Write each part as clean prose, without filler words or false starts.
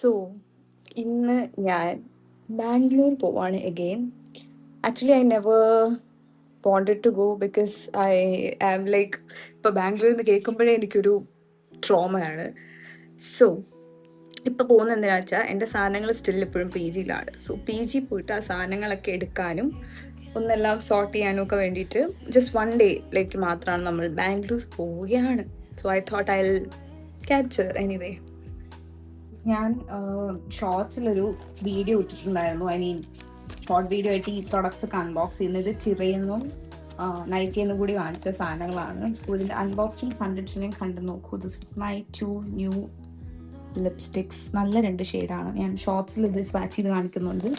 So ഇന്ന് ഞാൻ ബാംഗ്ലൂർ പോവാണ് again. Actually I never wanted to go because I am like ഇപ്പോൾ ബാംഗ്ലൂർ എന്ന് കേൾക്കുമ്പോഴേ എനിക്കൊരു ട്രോമയാണ്. സോ ഇപ്പോൾ പോകുന്ന എന്തിനാ വെച്ചാൽ എൻ്റെ സാധനങ്ങൾ സ്റ്റിൽ ഇപ്പോഴും പി ജിയിലാണ്. സോ പി ജി പോയിട്ട് ആ സാധനങ്ങളൊക്കെ എടുക്കാനും ഒന്നെല്ലാം സോർട്ട് ചെയ്യാനും ഒക്കെ വേണ്ടിയിട്ട് ജസ്റ്റ് 1 ഡേയിലേക്ക് മാത്രമാണ് നമ്മൾ ബാംഗ്ലൂർ പോവുകയാണ്. So I thought I will capture anyway. ഞാൻ ഷോർട്സിലൊരു വീഡിയോ ഇട്ടിട്ടുണ്ടായിരുന്നു. ഐ മീൻ ഷോർട്ട് വീഡിയോ ആയിട്ട് ഈ പ്രൊഡക്ട്സ് ഒക്കെ അൺബോക്സ് ചെയ്യുന്നത് ചിറയെന്നും നൈറ്റിയെന്നും കൂടി വാങ്ങിച്ച സാധനങ്ങളാണ്. സോ ഇതിൻ്റെ അൺബോക്സിങ് കണ്ടിട്ടുണ്ടെങ്കിൽ കണ്ടു നോക്കൂ. This is my 2 new lipsticks. നല്ല 2 ഷെയ്ഡാണ്. ഞാൻ ഷോർട്സിൽ ഇത് സ്വാച്ച് ചെയ്ത് കാണിക്കുന്നുണ്ട്.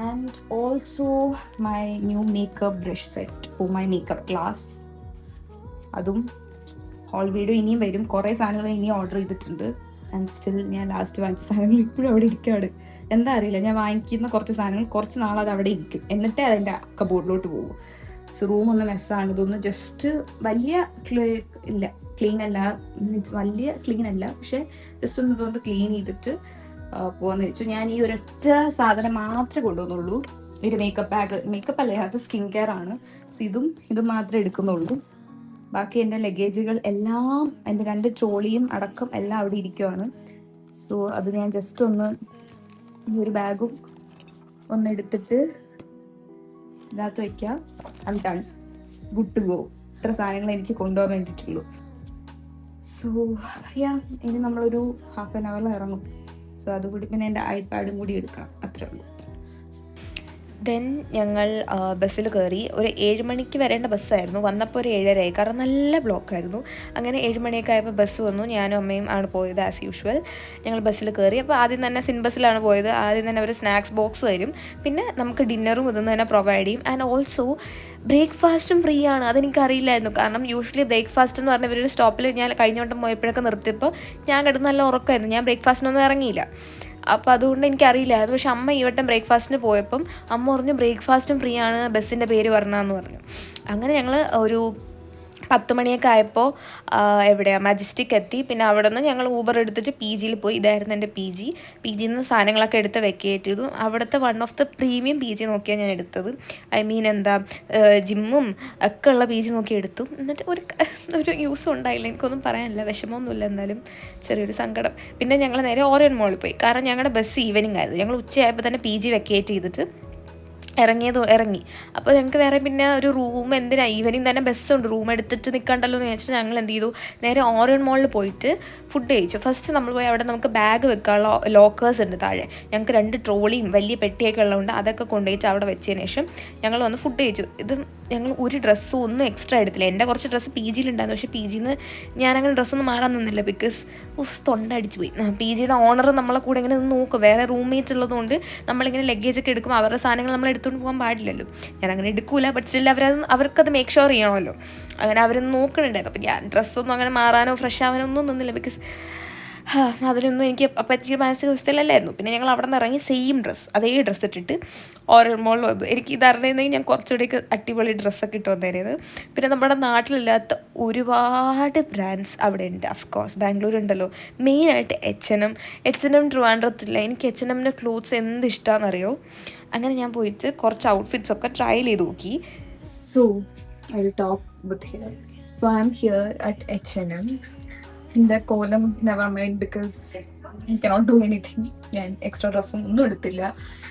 And also my new makeup brush set for my makeup class. അതും ഹോൾ വീഡിയോ ഇനിയും വരും. കുറേ സാധനങ്ങൾ ഇനിയും ഓർഡർ ചെയ്തിട്ടുണ്ട്. ആൻഡ് സ്റ്റിൽ ഞാൻ ലാസ്റ്റ് വാങ്ങിച്ച സാധനങ്ങൾ ഇപ്പോഴും അവിടെ ഇരിക്കുകയാണ്. എന്താ അറിയില്ല, ഞാൻ വാങ്ങിക്കുന്ന കുറച്ച് സാധനങ്ങൾ കുറച്ച് നാൾ അത് അവിടെ ഇരിക്കും, എന്നിട്ടേ അതിൻ്റെ കബോർഡിലോട്ട് പോകും. സോ റൂം ഒന്ന് മെസ്സാണ്. ഇതൊന്ന് ജസ്റ്റ് വലിയ ക്ലീൻ അല്ല, മീൻസ് വലിയ ക്ലീൻ അല്ല, പക്ഷെ ജസ്റ്റ് ഒന്ന് ഇതുകൊണ്ട് ക്ലീൻ ചെയ്തിട്ട് പോകാമെന്ന് വെച്ചു. ഞാൻ ഈ ഒരൊറ്റ സാധനം മാത്രമേ കൊണ്ടുവന്നുള്ളൂ. ഒരു മേക്കപ്പ് ബാഗ്. മേക്കപ്പ് അല്ലേ, അത് സ്കിൻ കെയർ ആണ്. സോ ഇതും മാത്രമേ എടുക്കുന്നുള്ളൂ. ബാക്കി എൻ്റെ ലഗേജുകൾ എല്ലാം, എൻ്റെ 2 ട്രോളിയും അടക്കം എല്ലാം അവിടെ ഇരിക്കുവാണ്. സോ അത് ഞാൻ ജസ്റ്റ് ഒന്ന് ഈ ഒരു ബാഗും ഒന്ന് എടുത്തിട്ട് ഇതിനകത്ത് വയ്ക്കാം. I done, good to go. ഇത്ര സാധനങ്ങൾ എനിക്ക് കൊണ്ടുപോകാൻ വേണ്ടിയിട്ടുള്ളൂ. സോ ഇനി നമ്മളൊരു ഹാഫ് ആൻ അവറിൽ ഇറങ്ങും. സോ അതുകൂടി പിന്നെ എൻ്റെ ഐപാഡും കൂടി എടുക്കണം, അത്രേ ഉള്ളൂ. ദെൻ ഞങ്ങൾ ബസ്സിൽ കയറി. ഒരു 7 മണിക്ക് വരേണ്ട ബസ്സായിരുന്നു. വന്നപ്പോൾ ഒരു 7:30, കാരണം നല്ല ബ്ലോക്കായിരുന്നു. അങ്ങനെ 7 മണിയൊക്കെ ആയപ്പോൾ ബസ് വന്നു. ഞാനും അമ്മയും ആണ് പോയത് ആസ് യൂഷ്വൽ. ഞങ്ങൾ ബസ്സിൽ കയറി. അപ്പോൾ ആദ്യം തന്നെ സിൻ ബസ്സിലാണ് പോയത്. ആദ്യം തന്നെ അവർ സ്നാക്സ് ബോക്സ് തരും, പിന്നെ നമുക്ക് ഡിന്നറും ഇതൊന്നും തന്നെ പ്രൊവൈഡ് ചെയ്യും. ആൻഡ് ഓൾസോ ബ്രേക്ക്ഫാസ്റ്റും ഫ്രീ ആണ്. അതെനിക്കറിയില്ലായിരുന്നു, കാരണം യൂഷ്വലി ബ്രേക്ക്ഫാസ്റ്റ് എന്ന് പറഞ്ഞാൽ ഇവരൊരു സ്റ്റോപ്പിൽ ഞാൻ കഴിഞ്ഞ വട്ടം പോയപ്പോഴൊക്കെ നിർത്തിയപ്പോൾ ഞാൻ കിടന്ന് നല്ല ഉറക്കമായിരുന്നു. ഞാൻ ബ്രേക്ക്ഫാസ്റ്റിനൊന്നും ഇറങ്ങിയില്ല. അപ്പോൾ അതുകൊണ്ട് എനിക്കറിയില്ലായിരുന്നു. പക്ഷെ അമ്മ ഈ വട്ടം ബ്രേക്ക്ഫാസ്റ്റിന് പോയപ്പം അമ്മ പറഞ്ഞു ബ്രേക്ക്ഫാസ്റ്റും ഫ്രീ ആണ്, ബസ്സിൻ്റെ പേര് പറഞ്ഞാന്ന് പറഞ്ഞു. അങ്ങനെ ഞങ്ങൾ ഒരു 10 മണിയൊക്കെ ആയപ്പോൾ എവിടെയാണ് മജസ്റ്റിക് എത്തി. പിന്നെ അവിടെ നിന്ന് ഞങ്ങൾ ഊബർ എടുത്തിട്ട് പി ജിയിൽ പോയി. ഇതായിരുന്നു എൻ്റെ പി ജിയിൽ നിന്ന് സാധനങ്ങളൊക്കെ എടുത്ത് വെക്കേറ്റ് ചെയ്തു. അവിടുത്തെ one of the premium P G നോക്കിയാണ് ഞാൻ എടുത്തത്. ഐ മീൻ ജിമ്മും ഒക്കെ ഉള്ള പി ജി നോക്കി എടുത്തു. എന്നിട്ട് ഒരു യൂസും ഉണ്ടായില്ല. എനിക്കൊന്നും പറയാനില്ല, വിഷമമൊന്നുമില്ല, എന്നാലും ചെറിയൊരു സങ്കടം. പിന്നെ ഞങ്ങൾ നേരെ ഓറിയൻ മോളിൽ പോയി, കാരണം ഞങ്ങളുടെ ബസ് ഈവനിങ് ആയിരുന്നു. ഞങ്ങൾ ഉച്ചയായപ്പോൾ തന്നെ പി ജി വെക്കേറ്റ് ചെയ്തിട്ട് ഇറങ്ങി. അപ്പോൾ ഞങ്ങൾക്ക് വേറെ പിന്നെ ഒരു റൂം എന്തിനാ, ഈവനിങ് തന്നെ ബസ്സുണ്ട്, റൂം എടുത്തിട്ട് നിൽക്കണ്ടല്ലോ എന്ന് വെച്ചിട്ട് ഞങ്ങൾ എന്ത് ചെയ്തു, നേരെ ഓറിയൻ മോളിൽ പോയിട്ട് ഫുഡ് കഴിച്ചു. ഫസ്റ്റ് നമ്മൾ പോയി അവിടെ നമുക്ക് ബാഗ് വെക്കാനുള്ള ലോക്കേഴ്സ് ഉണ്ട് താഴെ. ഞങ്ങൾക്ക് 2 ട്രോളിയും വലിയ പെട്ടിയൊക്കെ ഉള്ളതുകൊണ്ട് അതൊക്കെ കൊണ്ടുപോയിട്ട് അവിടെ വെച്ചതിന് ശേഷം ഞങ്ങൾ വന്ന് ഫുഡ് കഴിച്ചു. ഇത് ഞങ്ങൾ ഒരു ഡ്രസ്സും ഒന്നും എക്സ്ട്രാ എടുത്തില്ല. എൻ്റെ കുറച്ച് ഡ്രസ്സ് പി ജിയിലുണ്ടായിരുന്നു, പക്ഷേ പി ജിയിൽ നിന്ന് ഞാനങ്ങനെ ഡ്രസ്സൊന്നും മാറാൻ നിന്നില്ല, ബിക്കോസ് തൊണ്ട അടിച്ചു പോയി. പി ജിയുടെ ഓണർ നമ്മളെ കൂടെ ഇങ്ങനെ നിന്ന് നോക്കും. വേറെ റൂംമേറ്റ് ഉള്ളതുകൊണ്ട് നമ്മളിങ്ങനെ ലഗേജൊക്കെ എടുക്കും, അവരുടെ സാധനങ്ങൾ നമ്മൾ എടുത്തുകൊണ്ട് പോകാൻ പാടില്ലല്ലോ. ഞാനങ്ങനെ എടുക്കൂല, ബട്ട് സ്റ്റിൽ അവർക്കത് മേക്ക് ഷുവർ ചെയ്യണമല്ലോ. അങ്ങനെ അവരൊന്ന് നോക്കണുണ്ടായിരുന്നു. അപ്പോൾ ഞാൻ ഡ്രസ്സൊന്നും അങ്ങനെ മാറാനോ ഫ്രഷ് ആവാനോ ഒന്നും നിന്നില്ല, ബിക്കോസ് അതിനൊന്നും എനിക്ക് പറ്റിയ മാനസികാവസ്ഥയിലല്ലായിരുന്നു. പിന്നെ ഞങ്ങൾ അവിടെ നിന്ന് ഇറങ്ങി സെയിം ഡ്രസ്സ്, അതേ ഡ്രസ്സ് ഇട്ടിട്ട് ഓരോ മോളിൽ വന്നു. എനിക്ക് ഇതറിഞ്ഞിരുന്നെങ്കിൽ ഞാൻ കുറച്ചുകൂടെയൊക്കെ അടിപൊളി ഡ്രസ്സൊക്കെ ഇട്ട് വന്നേരുന്നത്. പിന്നെ നമ്മുടെ നാട്ടിലില്ലാത്ത ഒരുപാട് ബ്രാൻഡ്സ് അവിടെ ഉണ്ട്. അഫ്കോഴ്സ് ബാംഗ്ലൂർ ഉണ്ടല്ലോ, മെയിനായിട്ട് H&M ട്രിവാൻഡ്രത്തില്ല. എനിക്ക് H&Mൻ്റെ ക്ലോത്ത്സ് എന്ത് ഇഷ്ടമാണെന്നറിയോ. അങ്ങനെ ഞാൻ പോയിട്ട് കുറച്ച് ഔട്ട്ഫിറ്റ്സ് ഒക്കെ ട്രയൽ ചെയ്ത് നോക്കി. So I will talk with here. So I am here at H&M. എൻ്റെ കോലം never mind, because I cannot do anything. ഞാൻ എക്സ്ട്രാ ഡ്രസ്സും ഒന്നും എടുത്തില്ല.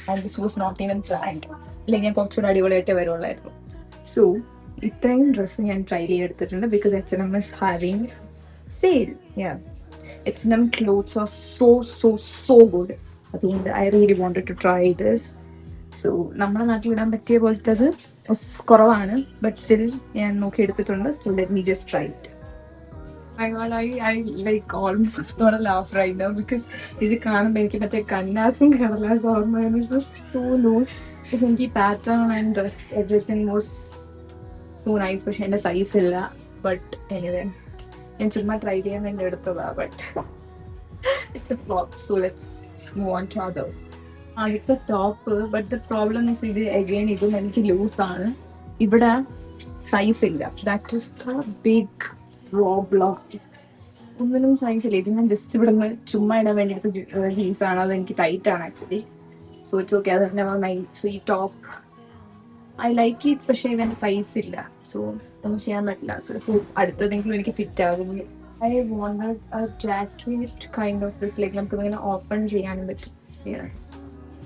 And this was not even planned. അല്ലെങ്കിൽ ഞാൻ കുറച്ചുകൂടെ അടിപൊളിയായിട്ട് വരുള്ളായിരുന്നു. സോ ഇത്രയും ഡ്രസ്സ് ഞാൻ ട്രൈ ചെയ്തെടുത്തിട്ടുണ്ട്, because H&M is having sale. H&M clothes are so good. അതുകൊണ്ട് I really wanted to try this. So നമ്മുടെ നാട്ടിൽ ഇടാൻ പറ്റിയ പോലത്തെ അത് കുറവാണ്, ബട്ട് സ്റ്റിൽ ഞാൻ നോക്കി എടുത്തിട്ടുണ്ട്. So let me just try it. I like almost not a laugh right now, because ഇത് കാണുമ്പോൾ എനിക്ക് മറ്റേ കന്നാസും കടലാസും ഓർമ്മ. Too loose. എനിക്ക് pattern and dress everything was so nice, പക്ഷെ എൻ്റെ സൈസ് ഇല്ല. ബട്ട് എനിവേ ഞാൻ ചുമ്മാ ട്രൈ ചെയ്യാൻ വേണ്ടി എടുത്തതാ, but it's a flop. So let's move on to others. അടുത്ത top, but the problem is ഇത് അഗെയിൻ ഇതും എനിക്ക് ലൂസാണ്. ഇവിടെ സൈസ് ഇല്ല. That is the big problem. ഒന്നിനും സൈസ് ഇല്ല. ഇത് ഞാൻ ജസ്റ്റ് ഇവിടെ നിന്ന് ചുമ്മാ ഇടാൻ വേണ്ടി എടുത്ത ജീൻസ് ആണ്. അത് എനിക്ക് ടൈറ്റ് ആണ് ആക്ച്വലി. So it's okay. അത് നെവർ മൈൻഡ്. സോ ഈ ടോപ്പ് ഐ ലൈക്ക് ഇറ്റ്, പക്ഷേ ഇതിന്റെ സൈസ് ഇല്ല. സോ ഒന്നും ചെയ്യാൻ പറ്റില്ല. സോ അടുത്തതെങ്കിലും എനിക്ക് ഫിറ്റ് ആകും. I wanted A jacket kind of this, like നമുക്ക് ഇങ്ങനെ ഓപ്പൺ ചെയ്യാനും പറ്റും.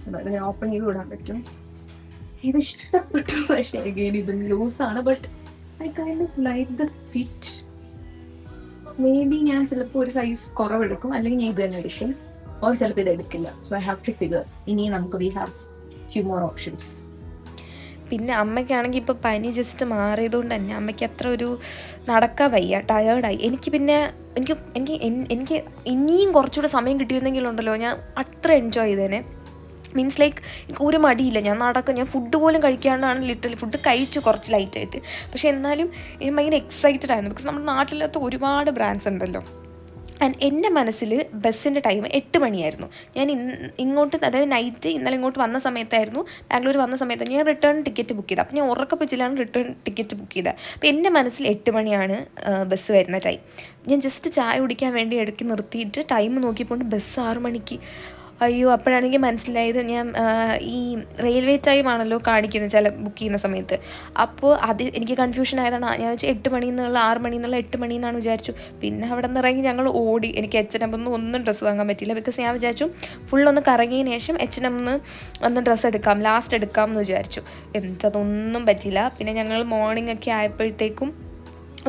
അതായത് ഓപ്പൺ ചെയ്ത് വിടാൻ പറ്റും. ഇത് ഇഷ്ടപ്പെട്ടു, പക്ഷേ അഗെയിൻ ഇത് ലൂസാണ്. But I kind of like the fit. Maybe ഞാൻ ചിലപ്പോൾ ഒരു സൈസ് കുറവെടുക്കും, അല്ലെങ്കിൽ ഞാൻ ഇത് തന്നെ എടുക്കും, ഓർ ചിലപ്പോൾ ഇത് എടുക്കില്ല. So I have to figure. ഇനി നമുക്ക് we have few more options. പിന്നെ അമ്മയ്ക്കാണെങ്കിൽ ഇപ്പോൾ പനി ജസ്റ്റ് മാറിയതുകൊണ്ട് തന്നെ അമ്മയ്ക്ക് അത്ര ഒരു നടക്കാൻ വയ്യ, ടയേർഡായി. എനിക്ക് പിന്നെ എനിക്ക് എനിക്ക് എനിക്ക് ഇനിയും കുറച്ചുകൂടെ സമയം കിട്ടിയിരുന്നെങ്കിലുണ്ടല്ലോ ഞാൻ അത്ര എൻജോയ് ചെയ്തേനെ. മീൻസ് ലൈക്ക് എനിക്ക് ഒരു മടിയില്ല, ഞാൻ ഫുഡ് പോലും കഴിക്കാണ്ടാണ് ലിറ്ററലി ഫുഡ് കഴിച്ചു കുറച്ച് ലൈറ്റായിട്ട്. പക്ഷേ എന്നാലും ഞാൻ ഭയങ്കര എക്സൈറ്റഡ് ആയിരുന്നു. ബിക്കോസ് നമ്മുടെ നാട്ടിലകത്ത് ഒരുപാട് ബ്രാൻഡ്സ് ഉണ്ടല്ലോ. ആൻഡ് എൻ്റെ മനസ്സിൽ ബസ്സിൻ്റെ ടൈം 8 മണിയായിരുന്നു. ഞാൻ ഇങ്ങോട്ട്, അതായത് നൈറ്റ് ഇന്നലെ ഇങ്ങോട്ട് വന്ന സമയത്തായിരുന്നു, ബാംഗ്ലൂർ വന്ന സമയത്ത് ഞാൻ റിട്ടേൺ ടിക്കറ്റ് ബുക്ക് ചെയ്തത്. അപ്പോൾ ഞാൻ ഉറക്കപ്പിച്ചിലാണ് റിട്ടേൺ ടിക്കറ്റ് ബുക്ക് ചെയ്തത്. അപ്പോൾ എൻ്റെ മനസ്സിൽ 8 മണിയാണ് ബസ് വരുന്ന ടൈം. ഞാൻ ജസ്റ്റ് ചായ കുടിക്കാൻ വേണ്ടി ഇടയ്ക്ക് നിർത്തിയിട്ട് ടൈം നോക്കിയപ്പോൾ ബസ് 6 മണിക്ക്. അയ്യോ, അപ്പോഴാണെങ്കിൽ മനസ്സിലായത് ഞാൻ ഈ റെയിൽവേ ടൈമാണല്ലോ കാണിക്കുന്നത് ചില ബുക്ക് ചെയ്യുന്ന സമയത്ത്. അപ്പോൾ അത് എനിക്ക് കൺഫ്യൂഷൻ ആയതാണ്. ഞാൻ വെച്ചാൽ 8 മണിയിൽ നിന്നുള്ള 6 മണിയിൽ നിന്നുള്ള 8 മണിയിൽ നിന്നാണ് വിചാരിച്ചു. പിന്നെ അവിടെ നിന്ന് ഇറങ്ങി ഞങ്ങൾ ഓടി. എനിക്ക് H&M ഒന്നും ഡ്രസ്സ് വാങ്ങാൻ പറ്റിയില്ല. ബിക്കോസ് ഞാൻ വിചാരിച്ചു ഫുള്ളൊന്ന് കറങ്ങിയതിന് ശേഷം H&M ഒന്ന് ഡ്രസ്സ് എടുക്കാം, ലാസ്റ്റ് എടുക്കാം എന്ന് വിചാരിച്ചു. എന്നിട്ടതൊന്നും പറ്റിയില്ല. പിന്നെ ഞങ്ങൾ മോർണിംഗ് ഒക്കെ ആയപ്പോഴത്തേക്കും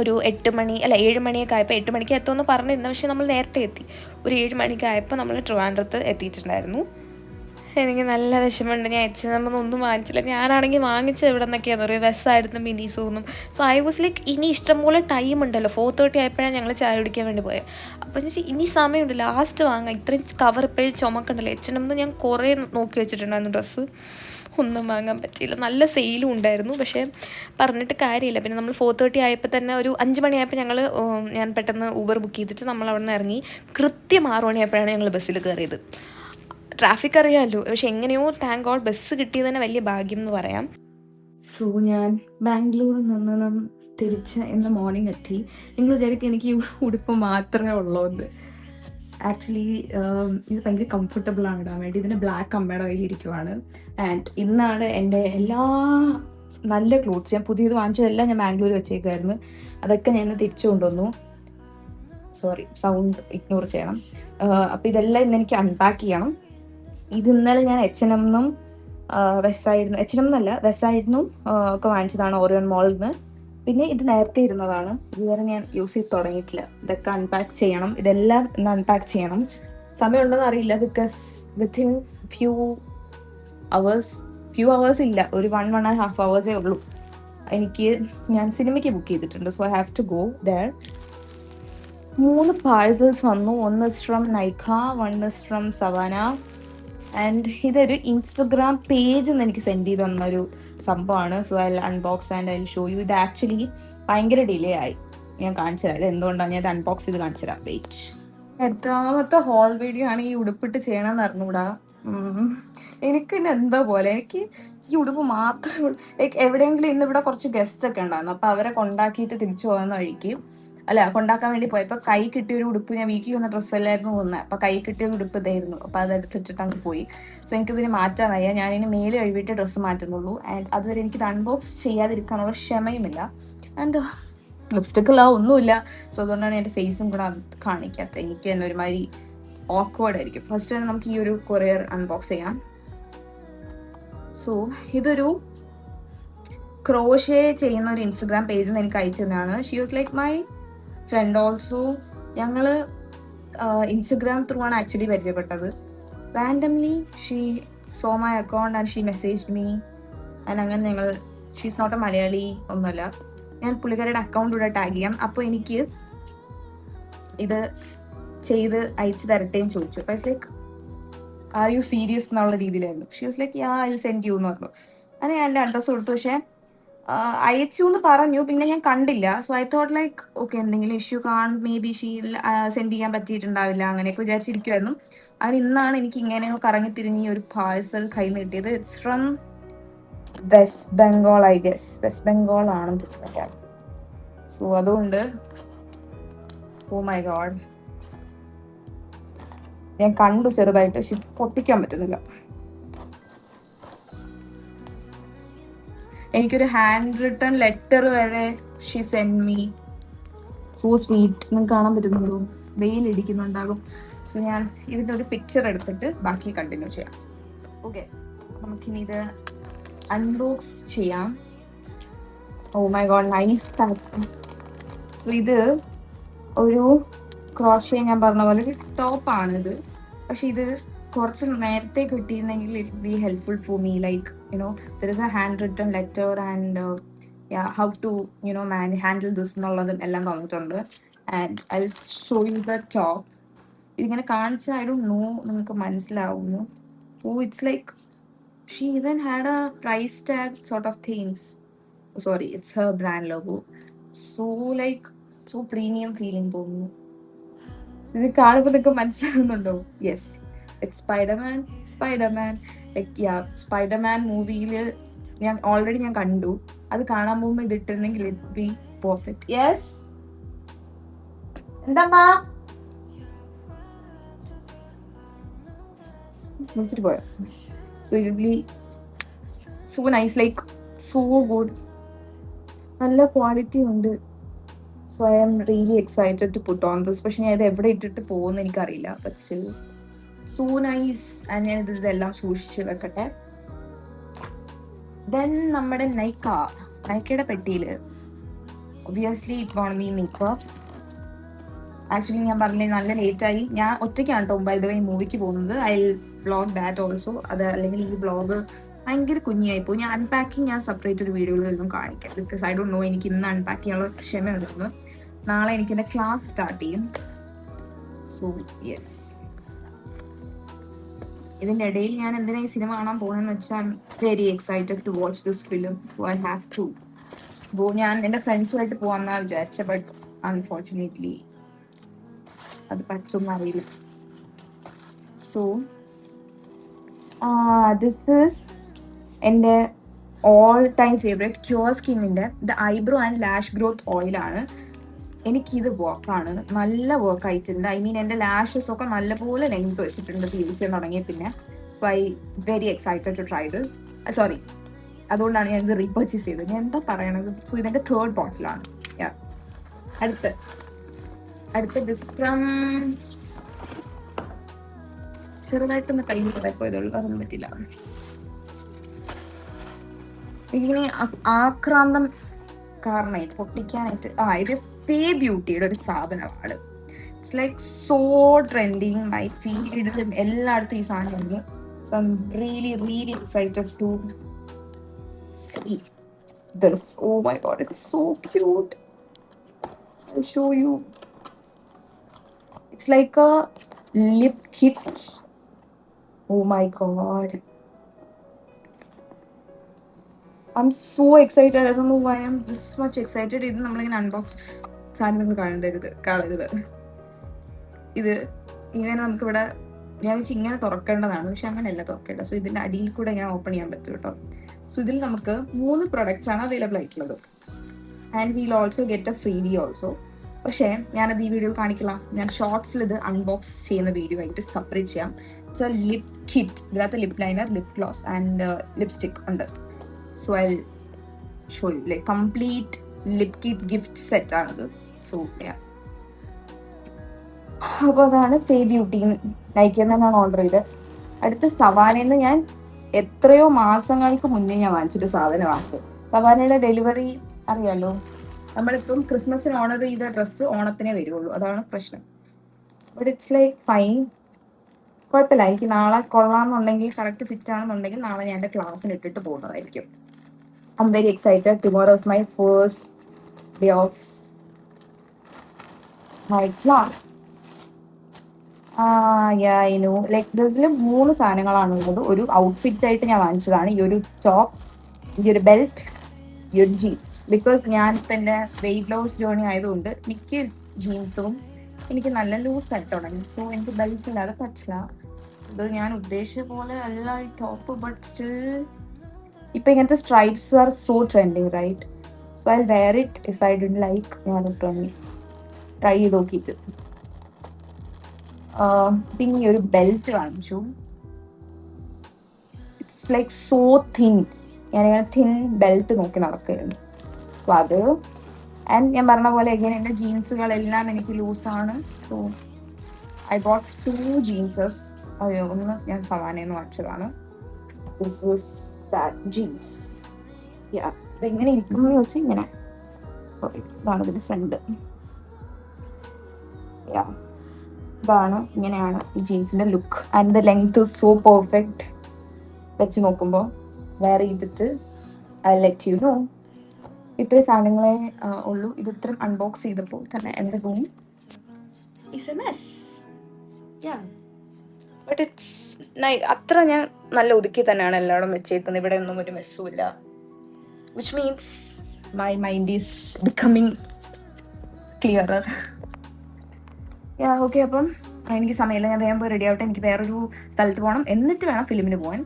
ഒരു 8 മണി അല്ല 7 മണിയൊക്കെ ആയപ്പോൾ, 8 മണിക്ക് എത്തുമെന്ന് പറഞ്ഞിരുന്നു, പക്ഷേ നമ്മൾ നേരത്തെ എത്തി. ഒരു 7 മണിക്ക് ആയപ്പോൾ നമ്മൾ ട്രിവാൻഡ്രത്ത് എത്തിയിട്ടുണ്ടായിരുന്നു. എനിക്ക് നല്ല വിഷമമുണ്ട്. ഞാൻ H&M ഒന്നും വാങ്ങിച്ചില്ല. ഞാനാണെങ്കിൽ വാങ്ങിച്ചത് എവിടെ നിന്നൊക്കെയാണെന്ന് പറയുക, വെസ്സായിരുന്നു, മിനീസോന്നും. സോ ഐ വാസ് ലൈക്ക് ഇനി ഇഷ്ടംപോലെ ടൈം ഉണ്ടല്ലോ. 4:30 ആയപ്പോഴാണ് ഞങ്ങൾ ചായ കുടിക്കാൻ വേണ്ടി പോയത്. അപ്പോൾ എന്ന് വെച്ചാൽ ഇനി സമയമുണ്ട്, ലാസ്റ്റ് വാങ്ങാം. ഇത്രയും കവർ ഇപ്പോഴും ചുമക്കണ്ടല്ലോ. H&M ഞാൻ കുറേ നോക്കി വെച്ചിട്ടുണ്ടായിരുന്നു ഡ്രസ്സ്, ഒന്നും വാങ്ങാൻ പറ്റിയില്ല. നല്ല സെയിലും ഉണ്ടായിരുന്നു, പക്ഷേ പറഞ്ഞിട്ട് കാര്യമില്ല. പിന്നെ നമ്മൾ 4:30 ആയപ്പോൾ തന്നെ ഒരു 5 മണിയായപ്പോൾ ഞാൻ പെട്ടെന്ന് ഊബർ ബുക്ക് ചെയ്തിട്ട് നമ്മൾ അവിടെ നിന്ന് ഇറങ്ങി. കൃത്യം 6 മണിയായപ്പോഴാണ് ഞങ്ങൾ ബസ്സിൽ കയറിയത്. ട്രാഫിക് അറിയാമല്ലോ, പക്ഷെ എങ്ങനെയോ താങ്ക് ഗോഡ് ബസ് കിട്ടിയത് തന്നെ വലിയ ഭാഗ്യം എന്ന് പറയാം. സോ ഞാൻ ബാംഗ്ലൂരിൽ നിന്ന് തിരിച്ച് ഇന്ന് മോർണിംഗ് എത്തി. നിങ്ങൾ വിചാരിക്കും എനിക്ക് ഈ ഉടുപ്പ് മാത്രമേ ഉള്ളൂ എന്ന്. ആക്ച്വലി ഇത് ഭയങ്കര കംഫർട്ടബിൾ ആണ് ഇടാൻ വേണ്ടി. ഇതിന് ബ്ലാക്ക് അമ്മയുടെ കയ്യിലിരിക്കുവാണ്. ആൻഡ് ഇന്നാണ് എൻ്റെ എല്ലാ നല്ല ക്ലോത്ത്സ്, ഞാൻ പുതിയത് വാങ്ങിച്ചതെല്ലാം ഞാൻ ബാംഗ്ലൂർ വെച്ചേക്കായിരുന്നു. അതൊക്കെ ഞാൻ തിരിച്ചു കൊണ്ടുവന്നു. സോറി, സൗണ്ട് ഇഗ്നോർ ചെയ്യണം. അപ്പോൾ ഇതെല്ലാം ഇന്ന് എനിക്ക് അൺപാക്ക് ചെയ്യണം. ഇത് ഇന്നലെ ഞാൻ H&M വെസ്സൈഡിനും ഒക്കെ വാങ്ങിച്ചതാണ്, ഓറിയോൺ മോളിൽ നിന്ന്. പിന്നെ ഇത് നേരത്തെ ഇരുന്നതാണ്, ഇതുവരെ ഞാൻ യൂസ് ചെയ്ത് തുടങ്ങിയിട്ടില്ല. ഇതൊക്കെ അൺപാക്ക് ചെയ്യണം. ഇതെല്ലാം ഇന്ന് അൺപാക്ക് ചെയ്യണം. സമയമുണ്ടെന്ന് അറിയില്ല, ബിക്കോസ് വിത്തിൻ ഫ്യൂ അവേഴ്സ് ഇല്ല, ഒരു 1.5 hours ഉള്ളൂ. ഞാൻ സിനിമയ്ക്ക് ബുക്ക് ചെയ്തിട്ടുണ്ട്. So I have to go there. 3 parcels വന്നു. ഒന്ന് from Nykaa, one from Savana. And ഇതൊരു ഇൻസ്റ്റഗ്രാം പേജ് എന്ന് എനിക്ക് സെൻഡ് ചെയ്ത് തന്നൊരു സംഭവമാണ്. So I unbox and I show you. ഇത് ആക്ച്വലി ഭയങ്കര ഡിലേ ആയി. ഞാൻ കാണിച്ചു തരാം എന്തുകൊണ്ടാണ്. ഞാൻ ഇത് അൺബോക്സ് ചെയ്ത് കാണിച്ചു തരാം. വെയിറ്റ്. എത്രാമത്തെ ഹോൾ വീഡിയോ ആണ് ഈ ഉടുപ്പിട്ട് ചെയ്യണമെന്ന് അറിഞ്ഞൂടാ. എനിക്ക് എന്താ പോലെ, എനിക്ക് ഈ ഉടുപ്പ് മാത്രമേ ലൈക്ക് എവിടെയെങ്കിലും ഇന്നിവിടെ കുറച്ച് ഗസ്റ്റ് ഒക്കെ ഉണ്ടായിരുന്നു. അപ്പോൾ അവരെ കൊണ്ടാക്കിയിട്ട് തിരിച്ചു പോകുന്ന വഴിക്ക് കൊണ്ടാക്കാൻ വേണ്ടി പോയപ്പോൾ കൈ കിട്ടിയൊരു ഉടുപ്പ്, ഞാൻ വീട്ടിൽ വന്ന ഡ്രസ്സല്ലായിരുന്നു പോകുന്നത്. അപ്പോൾ കൈ കിട്ടിയ ഉടുപ്പ് ഇതായിരുന്നു. അപ്പോൾ അതെടുത്തിട്ട് അങ്ങ് പോയി. സോ എനിക്കിതിന് മാറ്റാൻ വയ്യ. ഞാനിനി മേല് കഴിവിട്ട് ഡ്രസ്സ് മാറ്റുന്നുള്ളൂ. ആൻഡ് അതുവരെ എനിക്കിത് അൺബോക്സ് ചെയ്യാതിരിക്കാനുള്ള ക്ഷമയുമില്ല. ആൻഡ് ലിപ്സ്റ്റിക്കില്ല, ഒന്നുമില്ല. സോ അതുകൊണ്ടാണ് എൻ്റെ ഫേസും കൂടെ കാണിക്കാത്തത്. എനിക്ക് തന്നെ ഒരുമാതിരി ഓക്വേർഡ് ആയിരിക്കും. ഫസ്റ്റ് തന്നെ നമുക്ക് ഈ ഒരു കൊറിയർ അൺബോക്സ് ചെയ്യാം. സോ ഇതൊരു ക്രോഷേ ചെയ്യുന്ന ഒരു ഇൻസ്റ്റഗ്രാം പേജിൽ നിന്ന് എനിക്ക് അയച്ചു തന്നെയാണ്. She was like my friend also. ഞങ്ങൾ ഇൻസ്റ്റഗ്രാം ത്രൂ ആണ് ആക്ച്വലി പരിചയപ്പെട്ടത്. Randomly she saw my account and she messaged me. And അങ്ങനെ ഷീസ് നോട്ട് എ മലയാളി ഒന്നുമല്ല. ഞാൻ പുള്ളിക്കാരുടെ അക്കൗണ്ട് ഇവിടെ ടാഗ് ചെയ്യാം. അപ്പോൾ എനിക്ക് ഇത് ചെയ്ത് അയച്ചു തരട്ടേന്ന് ചോദിച്ചു. അപ്പോൾ it's like are you serious എന്നുള്ള രീതിയിലായിരുന്നു. She was like I will send you എന്ന് പറഞ്ഞു. അങ്ങനെ ഞാൻ എൻ്റെ അഡ്രസ്സ് കൊടുത്തു. പക്ഷേ അയച്ചു എന്ന് പറഞ്ഞു, പിന്നെ ഞാൻ കണ്ടില്ല. So I thought like okay, എന്തെങ്കിലും ഇഷ്യൂ കാണും, മേ ബി ഷീ സെൻഡ് ചെയ്യാൻ പറ്റിയിട്ടുണ്ടാവില്ല, അങ്ങനെയൊക്കെ വിചാരിച്ചിരിക്കുമായിരുന്നു. അതിന് ഇന്നാണ് എനിക്ക് ഇങ്ങനെ കറങ്ങി തിരിഞ്ഞ് ഈ ഒരു പാഴ്സൽ കയ്യിൽ നിന്ന് കിട്ടിയത്. It's from West Bengal, I guess. West Bengal ആണെന്ന് തോന്നുന്നില്ല. സോ അതുകൊണ്ട് ഓ മൈ ഗോഡ്, ഞാൻ കണ്ടു ചെറുതായിട്ട്, പക്ഷെ പൊട്ടിക്കാൻ പറ്റുന്നില്ല. എനിക്കൊരു ഹാൻഡ് റിട്ടൺ ലെറ്റർ വരെ she send me. So sweet. നിങ്ങൾക്ക് കാണാൻ പറ്റുന്നുണ്ടോ? വെയിലിടിക്കുന്നുണ്ടാകും. സോ ഞാൻ ഇതിൻ്റെ ഒരു പിക്ചർ എടുത്തിട്ട് ബാക്കി കണ്ടിന്യൂ ചെയ്യാം. ഓക്കെ, നമുക്കിനി ഇത് അൺബോക്സ് ചെയ്യാം. Oh my god, nice pack. So ഇത് ഒരു ക്രോഷ്യ, ഞാൻ പറഞ്ഞ പോലെ ഒരു ടോപ്പാണിത്. പക്ഷെ ഇത് കുറച്ച് നേരത്തെ കിട്ടിയിരുന്നെങ്കിൽ it be helpful for me. Like there is a hand written letter and how to handle this എന്നുള്ളതും എല്ലാം തന്നിട്ടുണ്ട്. And I show you the top. ഇതിങ്ങനെ കാണിച്ചാൽ ഐ ഡോണ്ട് നോ നിങ്ങൾക്ക് മനസ്സിലാവുന്നു. Oh, it's like she even had a price tag sort of things. Sorry, it's her brand logo. So like so premium feeling തോന്നുന്നു. ഇത് കാണുമ്പോൾ നിങ്ങൾക്ക് മനസ്സിലാകുന്നുണ്ടോ? Yes, it's Spiderman. Like Spiderman മൂവിയിൽ ഞാൻ ഓൾറെഡി കണ്ടു. അത് കാണാൻ പോകുമ്പോൾ ഇതിട്ടിരുന്നെങ്കിൽ ഇറ്റ് ബി പെർഫെക്റ്റ്. യെസ്, എന്താ വിളിച്ചിട്ട് പോയോ? So it be so nice, like so good. നല്ല ക്വാളിറ്റി ഉണ്ട്. So I am really excited to put on this. പക്ഷെ ഞാൻ ഇത് എവിടെ ഇട്ടിട്ട് പോകുമെന്ന് എനിക്കറിയില്ല. But still so nice. And ഞാൻ ഇതെല്ലാം സൂക്ഷിച്ച് വെക്കട്ടെ. ദെൻ നമ്മുടെ നൈക്കയുടെ പെട്ടിയിൽ obviously it won't be makeup. Actually ഞാൻ പറഞ്ഞില്ലേ, നല്ല ലേറ്റായി. ഞാൻ ഒറ്റയ്ക്കാണ് കേട്ടോ ബൈ ദ വേ മൂവിക്ക് പോകുന്നത്. I vlog that also. അത് അല്ലെങ്കിൽ ഈ വ്ളോഗ് ഭയങ്കര കുഞ്ഞായിപ്പോയി. ഞാൻ അൺപാക്കിങ് ഞാൻ സെപ്പറേറ്റ് ഒരു വീഡിയോയിലൊന്നും കാണിക്കാം. ബിക്കോസ് ഐ ഡോണ്ട് നോ, എനിക്ക് ഇന്ന് അൺപാക്ക് ചെയ്യാനുള്ള ക്ഷമയുണ്ടെന്ന്. നാളെ എനിക്ക് എൻ്റെ ക്ലാസ് സ്റ്റാർട്ട് ചെയ്യും. സോ യെസ്, ഇതിൻ്റെ ഇടയിൽ ഞാൻ എന്തിനാ ഈ സിനിമ കാണാൻ പോകുന്നതെന്ന് വെച്ചാൽ very excited to watch this film. So I have to go. ഞാൻ എൻ്റെ ഫ്രണ്ട്സുമായിട്ട് പോകാമെന്നാണ് വിചാരിച്ചത്. ബട്ട് അൺഫോർച്ചുനേറ്റ്ലി അത് പറ്റുമെന്ന് അറിയില്ല. സോ ദിസ് ഈസ് എൻ്റെ ഓൾ ടൈം ഫേവറേറ്റ് ക്യൂർ സ്കിന്നിൻ്റെ the eyebrow and lash growth ഓയിലാണ്. എനിക്കിത് വർക്കാണ്, നല്ല വർക്ക് ആയിട്ടുണ്ട്. ഐ മീൻ എൻ്റെ ലാഷസ് ഒക്കെ നല്ലപോലെ ലെങ്ത് വെച്ചിട്ടുണ്ട് യൂസ് ചെയ്യാൻ തുടങ്ങിയ പിന്നെ. So I very excited to try this. Sorry, അതുകൊണ്ടാണ് ഞാൻ ഇത് റീപർച്ചേസ് ചെയ്തത്. ഞാൻ എന്താ പറയണത്? സോ ഇതെൻ്റെ തേർഡ് ബോട്ടിലാണ്. അടുത്ത ദിസ് ഫ്രം ചെറുതായിട്ടൊന്ന് കയ്യിൽ പോയതുള്ളൂ, അതൊന്നും പറ്റില്ല. ഇങ്ങനെ ആക്രാന്തം കാരണമായിട്ട് പൊട്ടിക്കാനായിട്ട് ഇത് ഫേ ബ്യൂട്ടിയുടെ ഒരു സാധനമാണ്. It's like so trending. My ഫീഡിലും എല്ലായിടത്തും ഈ സാധനം ഉണ്ട്. So I am really excited to see this. Oh my god, it's so cute. I'll show you. It's like a lip kit. Oh my god, I'm so excited. I don't know why I'm this much excited. ഇത് നമ്മളിങ്ങനെ unbox സാധനം നിങ്ങൾ കാണരുത്. ഇത് ഇങ്ങനെ നമുക്കിവിടെ ഞാൻ വെച്ച് ഇങ്ങനെ തുറക്കേണ്ടതാണ്, പക്ഷെ അങ്ങനെയല്ല തുറക്കേണ്ടത്. സോ ഇതിൻ്റെ അടിയിൽ കൂടെ ഇങ്ങനെ ഓപ്പൺ ചെയ്യാൻ പറ്റും കേട്ടോ. സോ ഇതിൽ നമുക്ക് 3 പ്രൊഡക്ട്സ് ആണ് അവൈലബിൾ ആയിട്ടുള്ളത്. And wheel also get A free B also. പക്ഷേ ഞാനത് ഈ വീഡിയോ കാണിക്കില്ല. ഞാൻ ഷോർട്സിൽ ഇത് അൺബോക്സ് ചെയ്യുന്ന വീഡിയോ ആയിട്ട് സെപ്പറേറ്റ് ചെയ്യാം. It's a lip kit. ഇതിനകത്ത് lip liner, lip gloss and lipstick ഉണ്ട്. So I show you like complete lip kit gift set ആണിത്. സോ അപ്പോൾ അതാണ് ഫേ ബ്യൂട്ടി. നൈക്കിയിൽ നിന്നാണ് ഓർഡർ ചെയ്തത്. അടുത്ത സവാനയിൽ നിന്ന് ഞാൻ എത്രയോ മാസങ്ങൾക്ക് മുന്നേ ഞാൻ വാങ്ങിച്ചൊരു സാധനമാണ്. സവാനയുടെ ഡെലിവറി അറിയാലോ, നമ്മളിപ്പം ക്രിസ്മസിന് ഓർഡർ ചെയ്ത ഡ്രസ്സ് ഓണത്തിനേ വരുള്ളൂ. അതാണ് പ്രശ്നം. ബട്ട് ഇറ്റ്സ് ലൈക്ക് ഫൈൻ, കുഴപ്പമില്ല. എനിക്ക് നാളെ കൊള്ളാമെന്നുണ്ടെങ്കിൽ, കറക്റ്റ് ഫിറ്റ് ആണെന്നുണ്ടെങ്കിൽ നാളെ ഞാൻ എൻ്റെ ക്ലാസ്സിന് ഇട്ടിട്ട് പോകുന്നതായിരിക്കും. I am very excited. Tomorrow is my first day of my class. Like ഇതിൽ 3 സാധനങ്ങളാണുള്ളത്. ഒരു ഔട്ട്ഫിറ്റ് ആയിട്ട് ഞാൻ വാങ്ങിച്ചതാണ്. ഈ ഒരു ടോപ്പ്, ഈ ഒരു ബെൽറ്റ്, ഈ ഒരു ജീൻസ്. ബിക്കോസ് ഞാനിപ്പോൾ എൻ്റെ വെയിറ്റ് ലോസ് ജേർണി ആയതുകൊണ്ട് മിക്ക ജീൻസും എനിക്ക് നല്ല ലൂസായിട്ട് തുടങ്ങി. സോ എനിക്ക് ബെൽറ്റ് ഇല്ലാതെ പറ്റില്ല. ഇത് ഞാൻ ഉദ്ദേശിച്ച പോലെ അല്ല ഈ ടോപ്പ്. ബട്ട് സ്റ്റിൽ ഇപ്പം ഇങ്ങനത്തെ stripes are so trending, right? So I wear it. If I did like ഞാൻ ട്രൈ ചെയ്ത് നോക്കിയിട്ട് പിന്നെ ഈ ഒരു ബെൽറ്റ് വാങ്ങിച്ചു. It's like so thin. ഞാനിങ്ങനെ തിൻ ബെൽറ്റ് നോക്കി നടക്കുകയായിരുന്നു. അപ്പോൾ അത് ആൻഡ് ഞാൻ പറഞ്ഞ പോലെ എങ്ങനെ എൻ്റെ ജീൻസുകളെല്ലാം എനിക്ക് ലൂസാണ്. So I bought 2 jeanses. ഒന്ന് ഞാൻ സവാനയിൽ നിന്ന് വാങ്ങിച്ചതാണ്. This is that jeans. Yeah, ഇതെങ്ങനെ ഇരിക്കുന്നു എന്ന് ചോദിച്ചാൽ ഇങ്ങനെ. സോറി, ഇതാണ് ഇതിൻ്റെ ഫ്രണ്ട്. യാ, ഇതാണ്, ഇങ്ങനെയാണ് ഈ ജീൻസിൻ്റെ look. And the length is so perfect. വെച്ച് നോക്കുമ്പോൾ വെയർ ചെയ്തിട്ട് ഐ ലെറ്റ് യു നോ. ഇത്രയും സാധനങ്ങളെ ഉള്ളൂ. ഇത് ഇത്രയും അൺബോക്സ് ചെയ്തപ്പോൾ തന്നെ എൻ്റെ room is a mess. Yeah, but it's അത്ര ഞാൻ നല്ല ഒതുക്കി തന്നെയാണ് എല്ലായിടും വെച്ചേക്കുന്നത്. ഇവിടെ ഒന്നും ഒരു മെസ്സും ഇല്ല. Which means my mind is becoming clearer. Yeah, okay. അപ്പം എനിക്ക് സമയമില്ല, ഞാൻ വേഗം പോയി റെഡി ആവട്ടെ. എനിക്ക് വേറൊരു സ്ഥലത്ത് പോകണം, എന്നിട്ട് വേണം ഫിലിമിന് പോകാൻ.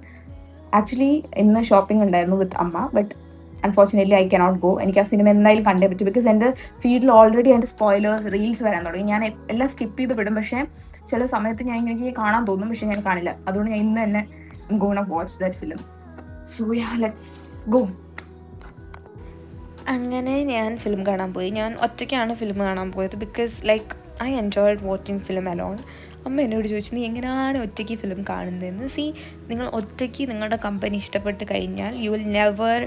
ആക്ച്വലി ഇന്ന് ഷോപ്പിംഗ് ഉണ്ടായിരുന്നു വിത്ത് അമ്മ, but unfortunately I cannot go. എനിക്ക് ആ സിനിമ എന്തായാലും കണ്ടേ പറ്റും. ബിക്കോസ് എൻ്റെ ഫീഡിൽ ഓൾറെഡി അതിൻ്റെ സ്പോയിലേഴ്സ് റീൽസ് വരാൻ തുടങ്ങി. ഞാൻ എല്ലാം സ്കിപ്പ് ചെയ്ത് വിടും, പക്ഷേ ചില സമയത്ത് എനിക്ക് കാണാൻ തോന്നും, പക്ഷെ ഞാൻ കാണില്ല. അതുകൊണ്ട് ഞാൻ ഇന്ന് തന്നെ gonna watch that film. So yeah, let's go. അങ്ങനെ ഞാൻ ഫിലിം കാണാൻ പോയി. ഞാൻ ഒറ്റയ്ക്കാണ് ഫിലിം കാണാൻ പോയത്. Because like I enjoyed watching film alone. അമ്മ എന്നോട് ചോദിച്ചു, നീ എങ്ങനെയാണ് ഒറ്റയ്ക്ക് ഫിലിം കാണുന്നതെന്ന്. നിങ്ങൾ ഒറ്റയ്ക്ക് നിങ്ങളുടെ കമ്പനി ഇഷ്ടപ്പെട്ട് കഴിഞ്ഞാൽ you will never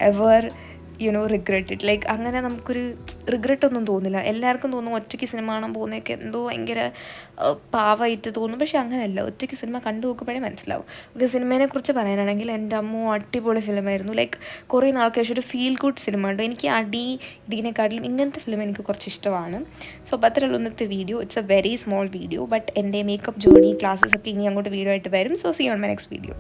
ever regret it. Like അങ്ങനെ നമുക്കൊരു റിഗ്രറ്റ് ഒന്നും തോന്നില്ല. എല്ലാവർക്കും തോന്നും ഒറ്റയ്ക്ക് സിനിമ കാണാൻ പോകുന്നതൊക്കെ എന്തോ ഭയങ്കര പാവമായിട്ട് തോന്നും. പക്ഷെ അങ്ങനെയല്ല, ഒറ്റയ്ക്ക് സിനിമ കണ്ടു നോക്കുമ്പോഴേ മനസ്സിലാവും. ബിക്കോസ് സിനിമയെക്കുറിച്ച് പറയാനാണെങ്കിൽ എൻ്റെ അമ്മ അടിപൊളി ഫിലിമായിരുന്നു. ലൈക്ക് കുറേ നാൾക്ക് ശേഷം ഒരു ഫീൽ ഗുഡ് സിനിമ ഉണ്ട്. എനിക്ക് ഇടിനെക്കാട്ടിലും ഇങ്ങനത്തെ ഫിലിം എനിക്ക് കുറച്ച് ഇഷ്ടമാണ്. സോ അപ്പോൾ അത്രയുള്ള ഇന്നത്തെ video. It's a very small video, but എൻ്റെ മേക്കപ്പ് ജേർണി ക്ലാസ്സസ് ഒക്കെ ഇനി അങ്ങോട്ട് വീഡിയോ ആയിട്ട് വരും. So see on my next video.